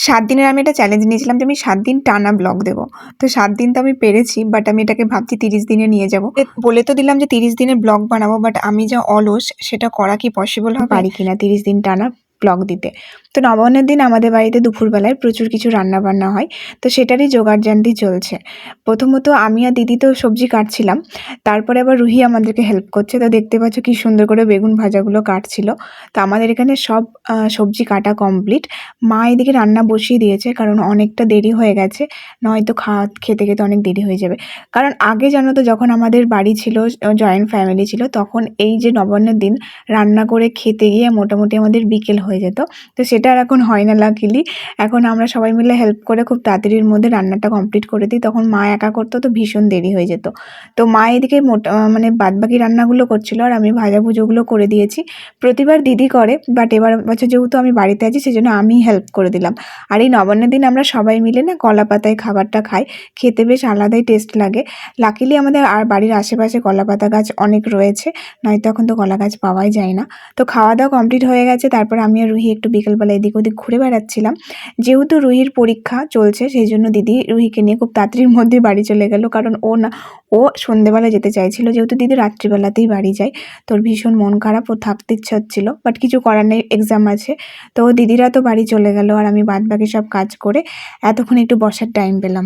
7 দিনের আমি একটা চ্যালেঞ্জ নিয়েছিলাম যে আমি 7 দিন টানা ব্লগ দেবো। তো 7 দিন তো আমি পেরেছি, বাট আমি এটাকে ভাবছি 30 দিনে নিয়ে যাবো। বলে তো দিলাম যে 30 দিনের ব্লগ বানাবো, বাট আমি যা অলস সেটা করা কি পসিবল হবে? পারি কিনা 30 দিন টানা ব্লগ দিতে। তো নবান্নের দিন আমাদের বাড়িতে দুপুরবেলায় প্রচুর কিছু রান্নাবান্না হয়। তো সেটারই জোগাড়জান্তি চলছে। প্রথমত আমি আর দিদি তো সবজি কাটছিলাম। তারপরে আবার রুহি আমাদেরকে হেল্প করছে। তো দেখতে পাচ্ছ কি সুন্দর করে বেগুন ভাজাগুলো কাটছিল। তো আমাদের এখানে সব সবজি কাটা কমপ্লিট। মা এদিকে রান্না বসিয়ে দিয়েছে, কারণ অনেকটা দেরি হয়ে গেছে, নয়তো খেতে খেতে অনেক দেরি হয়ে যাবে। কারণ আগে জানো তো, যখন আমাদের বাড়ি ছিল, জয়েন্ট ফ্যামিলি ছিল, তখন এই যে নবান্নের দিন রান্না করে খেতে গিয়ে মোটামুটি আমাদের বিকেল হয়ে যেত। তো সেটা আর এখন হয় না লাকিলি। এখন আমরা সবাই মিলে হেল্প করে খুব তাড়াতাড়ির মধ্যে রান্নাটা কমপ্লিট করে দিই। তখন মা একা করতো, তো ভীষণ দেরি হয়ে যেত। তো মা এদিকে মানে বাদবাকি রান্নাগুলো করছিল, আর আমি ভাজাভুজোগুলো করে দিয়েছি। প্রতিবার দিদি করে, বাট এবার বছর যেহেতু আমি বাড়িতে আছি, সেজন্য আমি হেল্প করে দিলাম। আর এই নবান্নের দিন আমরা সবাই মিলে না কলা পাতায় খাবারটা খাই, খেতে বেশ আলাদাই টেস্ট লাগে। লাকিলি আমাদের আর বাড়ির আশেপাশে কলা পাতা গাছ অনেক রয়েছে, নয়তো এখন তো কলা গাছ পাওয়াই যায় না। তো খাওয়া দাওয়া কমপ্লিট হয়ে গেছে। তারপর আমি আর রুহি একটু বিকেলবেলা এদিক ওদিক ঘুরে বেড়াচ্ছিলাম। যেহেতু রুহির পরীক্ষা চলছে, সেই জন্য দিদি রুহিকে নিয়ে খুব তাড়াতাড়ির মধ্যে বাড়ি চলে গেল, কারণ ও সন্ধেবেলা যেতে চাইছিল, যেহেতু দিদি রাত্রিবেলাতেই বাড়ি যায়। তোর ভীষণ মন খারাপ, ও থাকতে ইচ্ছা হচ্ছিল, বাট কিছু করার নেই, এক্সাম আছে। তো দিদিরা তো বাড়ি চলে গেল, আর আমি বাদবাকি সব কাজ করে এতক্ষণ একটু বসার টাইম পেলাম।